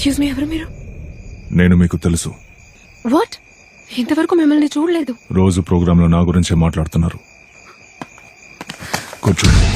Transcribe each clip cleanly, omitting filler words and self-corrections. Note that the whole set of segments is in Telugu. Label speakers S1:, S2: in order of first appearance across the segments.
S1: ఎక్స్క్యూజ్ మీ, ఎవరు మీరు?
S2: నేను మీకు తెలుసు.
S1: వాట్? ఇంతవరకు మిమ్మల్ని చూడలేదు.
S2: రోజు ప్రోగ్రాంలో నా గురించే మాట్లాడుతున్నారు. కూర్చోండి.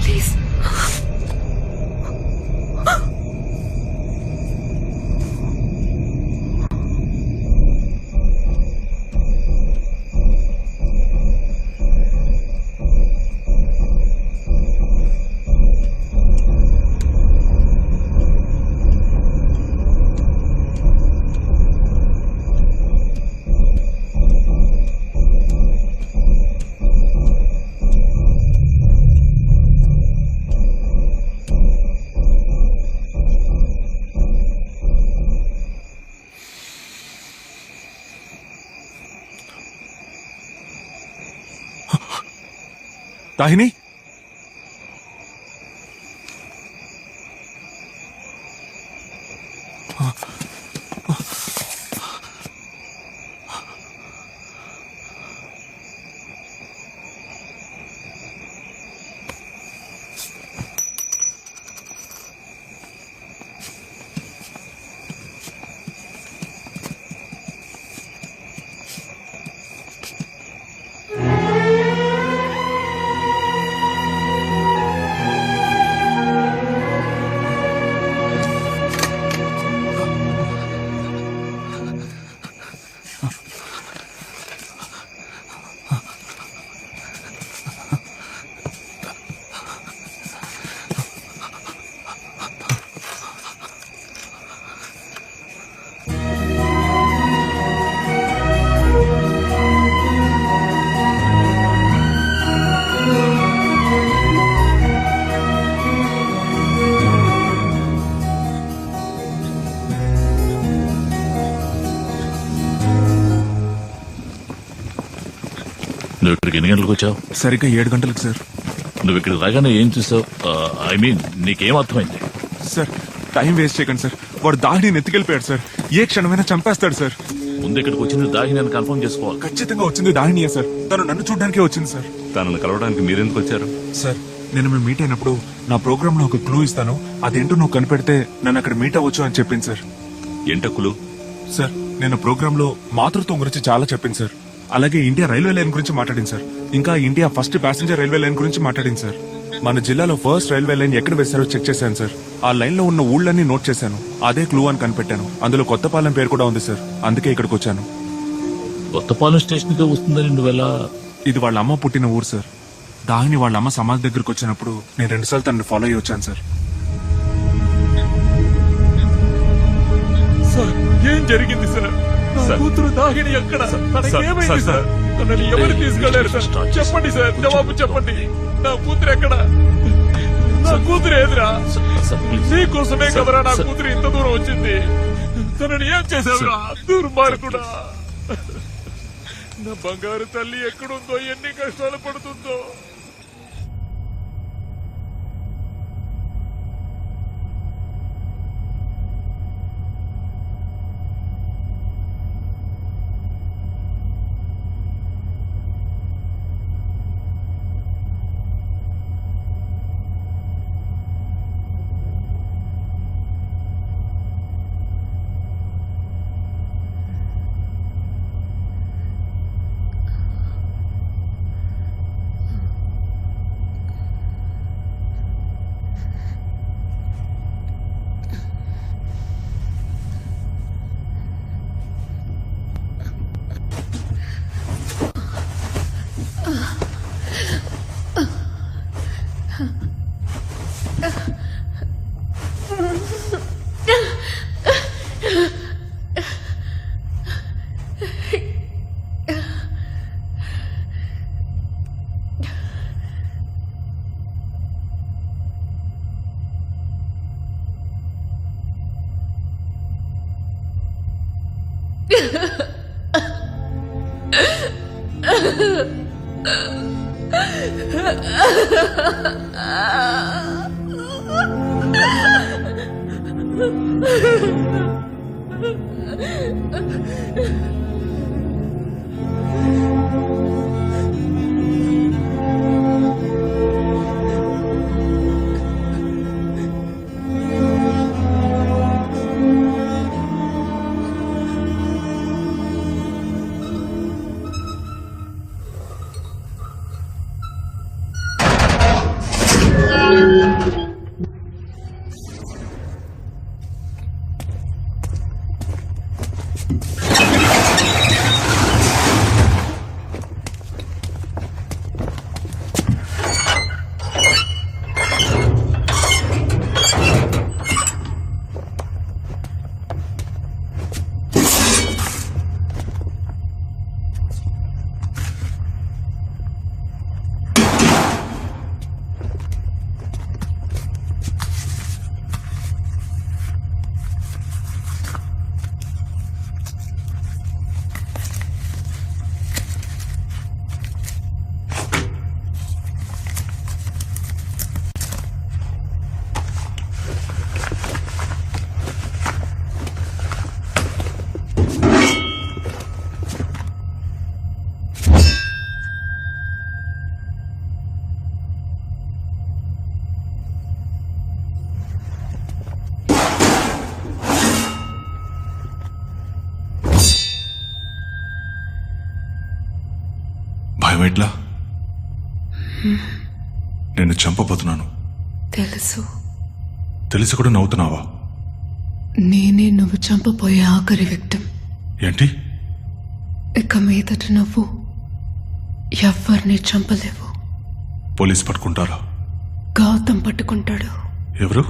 S1: ప్లీజ్.
S2: దాహిని,
S3: నువ్వు ఇక్కడికి ఎన్ని గంటలకు వచ్చావు?
S2: సరిగ్గా 7 గంటలకు సార్.
S3: నువ్వు ఇక్కడికి రాగానే ఏం చూసావు? ఐ మీన్ నీకేం అర్థమైంది?
S2: సార్, టైం వేస్ట్ చేయకండి సార్. వాడు దాహిని ఎత్తుకెళ్ళిపోయాడు సార్. ఏ క్షణమైనా చంపేస్తాడు సార్.
S3: ముందు ఇక్కడికి వచ్చింది దాగి నేను కన్ఫర్మ్ చేసుకోవాలి.
S2: ఖచ్చితంగా వచ్చింది దాహినియే సార్. తను నన్ను చూడడానికే వచ్చింది సార్.
S4: తనను కలవడానికి మీరెందుకు వచ్చారు?
S2: సార్, నేను మేము మీట్ అయినప్పుడు నా ప్రోగ్రామ్ లో ఒక క్లూ ఇస్తాను, అదేంటో నువ్వు కనిపెడితే నన్ను అక్కడ మీట్ అవ్వచ్చు అని చెప్పింది సార్.
S4: ఎంటక్కులు?
S2: సార్, నేను ప్రోగ్రామ్ లో మాతృత్వం గురించి చాలా చెప్పింది సార్. అలాగే ఇండియా రైల్వే లైన్ గురించి మాట్లాడింది సార్. ఇంకా India first passenger railway line గురించి మాట్లాడింది సార్. మన జిల్లాలో ఫస్ట్ రైల్వే లైన్ ఎక్కడ వేశారో చెక్ చేశాను సార్. ఆ లైన్ లో ఉన్న ఊళ్ళన్నీ నోట్ చేశాను. అదే క్లూ అని కనిపెట్టాను. అందులో కొత్తపాలెం పేరు కూడా ఉంది సార్. అందుకే ఇక్కడికి వచ్చాను.
S3: కొత్తపాలెం స్టేషన్ కి వస్తుందని నువ్వెలా?
S2: ఇది వాళ్ళ అమ్మ పుట్టిన ఊరు సార్. దాహిని వాళ్ళ అమ్మ సమాధి దగ్గరకు వచ్చినప్పుడు నేను 2 సార్లు తనని ఫాలో అయ్యి వచ్చాను సార్.
S5: ఏం జరిగింది సార్? నా కూతురు దాహిని ఎక్కడ? తనకేమైంది సార్? తనని ఎవరు తీసుకెళ్లారు సార్? చెప్పండి సార్, జవాబు చెప్పండి. నా కూతురు ఎక్కడ? నా కూతురు ఏదిరా? నీకోసమే కదరా నా కూతురు ఇంత దూరం వచ్చింది. తనని ఏం చేశావురా దుర్మార్గుడా? నా బంగారు తల్లి ఎక్కడుందో, ఎన్ని కష్టాలు పడుతుందో.
S6: భయం ఎట్లా? నేను చంపబోతున్నాను
S1: తెలుసు.
S6: తెలిసి కూడా నవ్వుతున్నావా?
S1: నేనే నువ్వు చంపబోయే ఆఖరి విక్టిమ్.
S6: ఏంటి?
S1: ఇక మీదట నువ్వు ఎవ్వరిని చంపలేవు.
S6: పోలీస్ పట్టుకుంటారా?
S1: గౌతమ్ పట్టుకుంటాడు.
S6: ఎవరు?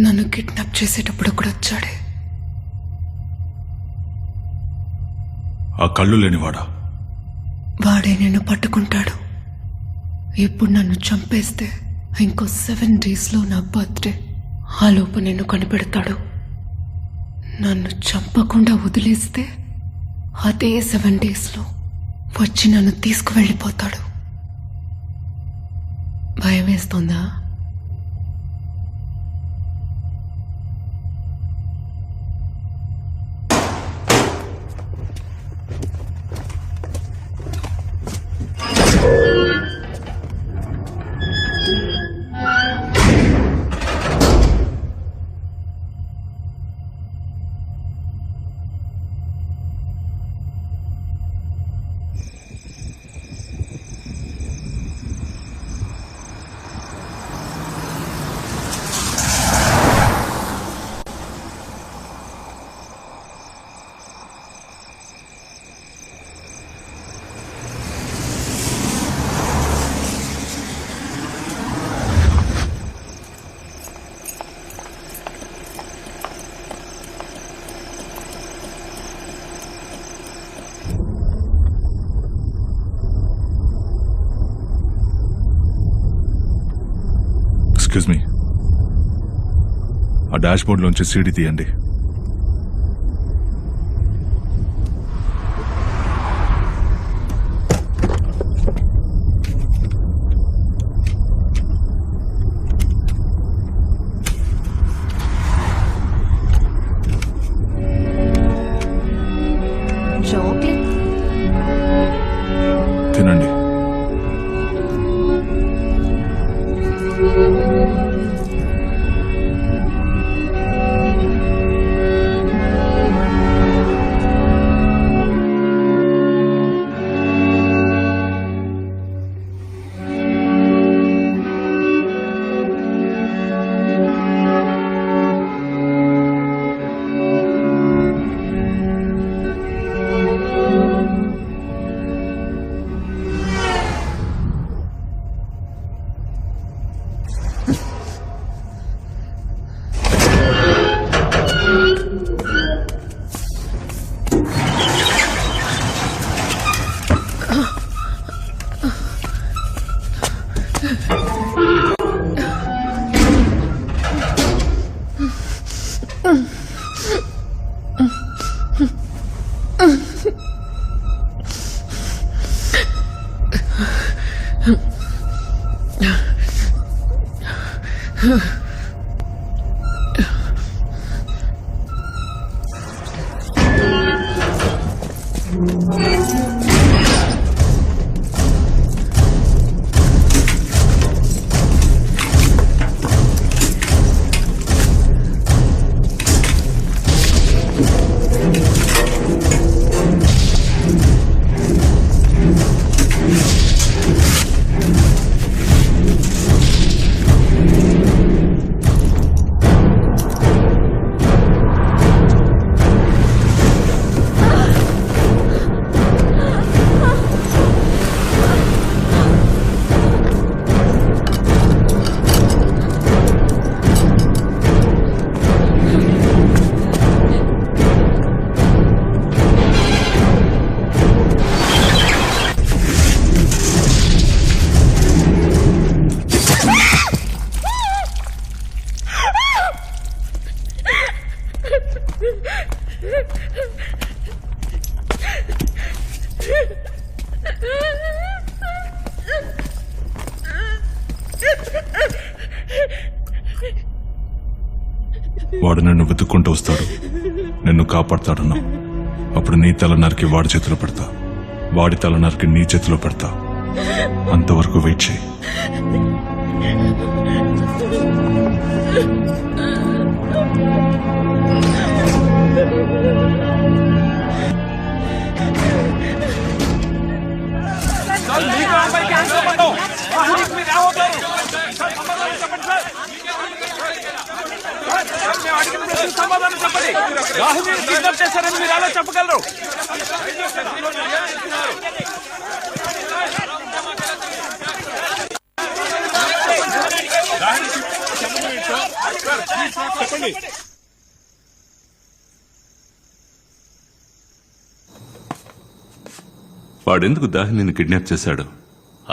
S1: నన్ను కిడ్నాప్ చేసేటప్పుడు కూడా వచ్చాడే.
S6: ఆ కళ్ళు లేనివాడా?
S1: వాడే నేను పట్టుకుంటాడు. ఇప్పుడు నన్ను చంపేస్తే ఇంకో 7 days నా బర్త్డే. ఆ లోపు నిన్ను కనిపెడతాడు. నన్ను చంపకుండా వదిలేస్తే అదే 7 days వచ్చి నన్ను తీసుకువెళ్ళిపోతాడు. భయం వేస్తుందా?
S6: ఎక్స్క్యూజ్ మీ, ఆ డాష్ బోర్డ్ లోంచి సీడీ తీయండి. తినండి. వాడు నన్ను వెతుక్కుంటూ వస్తాడు, నిన్ను కాపాడతాడన్నావు. అప్పుడు నీ తల నరికి వాడి చేతిలో పెడతా, వాడి తల నరికి నీ చేతిలో పెడతా. అంతవరకు వెయిట్ చేయి.
S5: సమాధానం చెప్పండి. రాహుల్ కిడ్నాప్ చేశారని మీరు ఎలా చెప్పగలరు?
S2: చెప్పండి.
S4: వాడెందుకు దాహిని కిడ్నాప్ చేశాడు?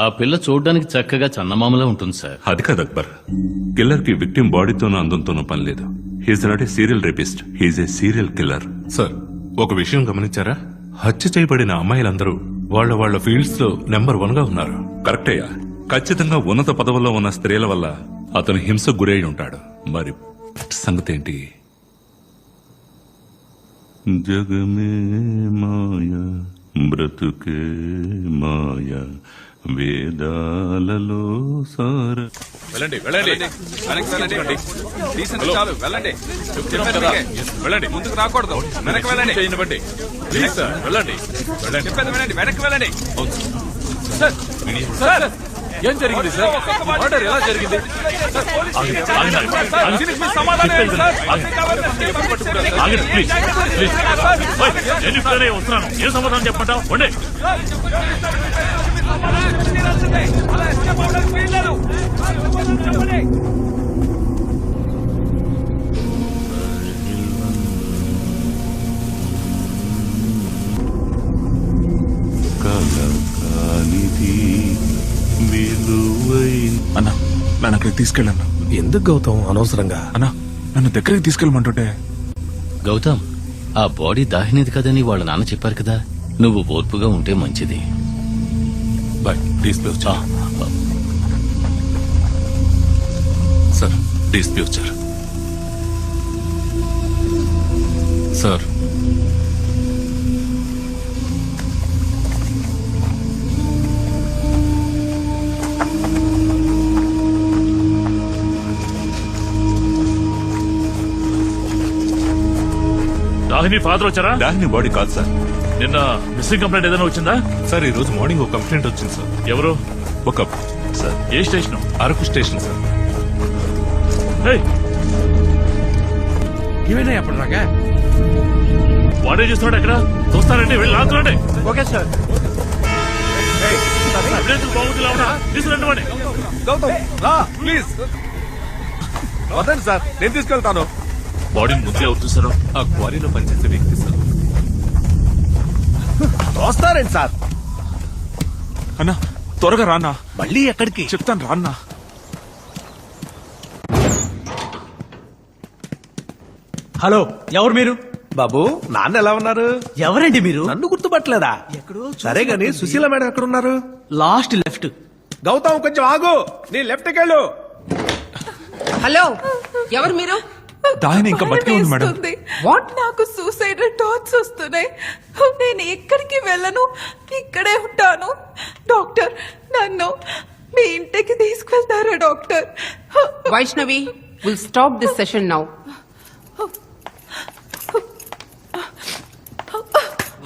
S3: ఆ పిల్ల చూడడానికి చక్కగా చన్నమామలా ఉంటుంది సార్.
S4: అది కాదు అక్బర్, కిల్లర్ కి విక్టిమ్ బాడీతోనూ అందంతోనూ పని లేదు. He's not a serial rapist, he's a serial killer.
S7: Sir, ఒక విషయం గమనించారా? హత్య చేయబడిన అమ్మాయిలందరూ వాళ్ళ ఫీల్డ్స్ లో నెంబర్ 1 గా ఉన్నారు.
S4: కరెక్టయ్యా, ఖచ్చితంగా ఉన్నత పదవుల్లో ఉన్న స్త్రీల వల్ల అతను హింసకు గురై ఉంటాడు. మరి సంగతి ఏంటి? జగమే మాయా బ్రతుకే మాయా వేదాలలో సార.
S5: వెళ్ళండి వెళ్ళండి వెనక్కి వెళ్ళండి. డీసెంట్ చాలు వెళ్ళండి. వెళ్ళండి, ముందుకు రాకూడదు. వెనక్కి వెళ్ళండి. చేయండి ప్లీజ్ సార్. వెళ్ళండి వెళ్ళండి. చెప్పండి వినండి, వెనక్కి వెళ్ళండి. సార్ సార్, ఏం జరిగింది సార్? ఆర్డర్ ఎలా జరిగింది? దీనికి మీ సమాధానం ఏంటి సార్?
S3: వస్తున్నాను, ఏం సమాధానం చెప్పంటావు? ఉండే
S2: అన్నా, నన్ను అక్కడికి తీసుకెళ్ళన్నా.
S8: ఎందుకు గౌతమ్ అనవసరంగా?
S2: అన్నా, నన్ను దగ్గరికి తీసుకెళ్ళమంటుంటే.
S3: గౌతమ్, ఆ బాడీ దాహినేది కదని వాళ్ళ నాన్న చెప్పారు కదా, నువ్వు ఓర్పుగా ఉంటే మంచిది.
S7: బాయ్, డీఎస్పీ వచ్చా? సార్, డీఎస్పీ వచ్చారు. సార్,
S3: దాహిని ఫాదర్ వచ్చారా?
S4: దాహిని బాడీ కాదు సార్.
S3: నిన్న మిస్సింగ్ కంప్లైంట్ ఏదైనా వచ్చిందా?
S7: సార్, ఈ రోజు మార్నింగ్ ఒక కంప్లైంట్ వచ్చింది సార్.
S3: ఎవరు?
S7: ఒక
S4: సార్,
S3: ఏ స్టేషన్?
S7: Araku station sir.
S5: ఏమైనా ఎప్పుడు రాగా
S3: వాడే చేస్తున్నాడు ఎక్కడ? చూస్తారండి, వెళ్ళి లాంచండి.
S5: Okay sir.
S3: బాగుంది తీసుకురండి వాడిని.
S5: గౌతమ్ రా ప్లీజ్. వదండి సార్, నేను తీసుకెళ్తాను.
S3: బాడీని ముందే ఎవరు చూసారు?
S7: ఆ క్వారీలో పనిచేసే వ్యక్తి సార్.
S5: వస్తారండి సార్.
S2: అన్నా, త్వరగా రాన్నా.
S5: మళ్ళీ ఎక్కడికి?
S2: చెప్తాను రాన్నా.
S9: హలో, ఎవరు మీరు?
S5: బాబు, నాన్న ఎలా ఉన్నారు?
S9: ఎవరండి మీరు?
S5: నన్ను గుర్తుపట్టలేదా? సరే గాని సుశీల మేడం ఎక్కడ ఉన్నారు?
S9: Last left.
S5: గౌతమ్ కొంచెం ఆగు, నీ లెఫ్ట్ కెళ్ళు.
S10: హలో, ఎవరు మీరు?
S2: దాహిని ఇంకా బతికే ఉంది మేడం.
S10: వాట్? నాకు సూసైడల్ థాట్స్ వస్తున్నాయి. నేను ఎక్కడికి వెళ్ళను, ఇక్కడే ఉంటాను. డాక్టర్, నన్ను మీ ఇంటికి తీసుకెళ్తారా doctor?
S11: Vaishnavi, will stop this session now.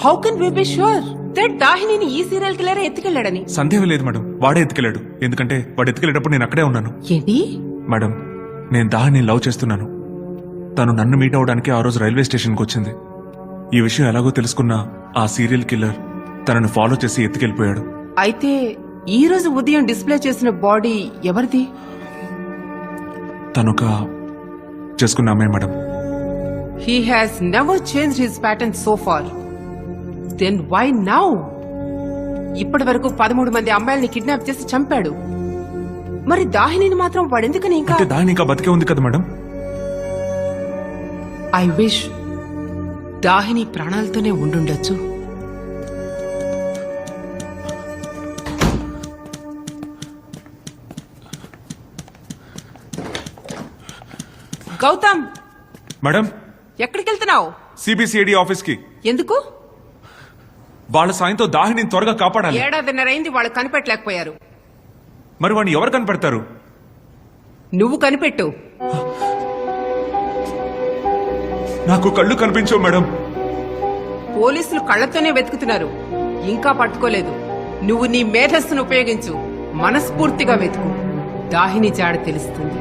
S11: How can we be sure that దాహినిని ఈ సీరియల్ కిల్లర్ ఎత్తుకెళ్ళాడని?
S2: సందేహం లేదు మేడం, వాడే ఎత్తుకెళ్ళాడు. ఎందుకంటే వాడు ఎత్తుకెళ్ళేటప్పుడు నేను అక్కడే ఉన్నాను.
S11: ఏంటి?
S2: మేడం, నేను దాహిని లవ్ చేస్తున్నాను. తను నన్ను మీట్ అవడానికి ఆ రోజు రైల్వే స్టేషన్కి వచ్చింది. ఈ విషయం ఎలాగో తెలుసుకున్న ఆ సీరియల్ కిల్లర్ తనను ఫాలో చేసి ఎత్తుకెళ్ళిపోయాడు.
S11: అయితే ఈ రోజు ఉదయం డిస్ప్లే చేసిన బాడీ ఎవరిది?
S2: తనొక చేసుకున్న అమ్మాయి madam.
S11: He has never changed his pattern so far. Then why now? ఇప్పటి వరకు 13 మంది అమ్మాయిల్ని కిడ్నాప్ చేసి చంపాడు. మరి దాహినిని మాత్రం వాడెందుకని ఇంకా?
S2: అంటే దాహిని ఇంకా బతికే ఉంది కదా మేడం.
S11: ఐ విష్ దాహిని ప్రాణాలతోనే ఉండుండొచ్చు. గౌతమ్,
S2: మేడం,
S11: ఎక్కడికి వెళ్తున్నావు?
S2: సిబిసిఐడి ఆఫీస్ కి.
S11: ఎందుకు?
S2: వాళ్ళ సాయంతో దాహిని త్వరగా కాపాడాలి.
S11: 7:30 అయింది, వాళ్ళు కనిపెట్టలేకపోయారు.
S2: మరి వాడిని ఎవరు కనిపెడతారు?
S11: నువ్వు కనిపెట్టు.
S2: నాకు కళ్ళు కనిపించవు మేడం.
S11: పోలీసులు కళ్ళతోనే వెతుకుతున్నారు, ఇంకా పట్టుకోలేదు. నువ్వు నీ మేధస్సును ఉపయోగించు, మనస్ఫూర్తిగా వెతుకు. దాహిని జాడ తెలుస్తుంది.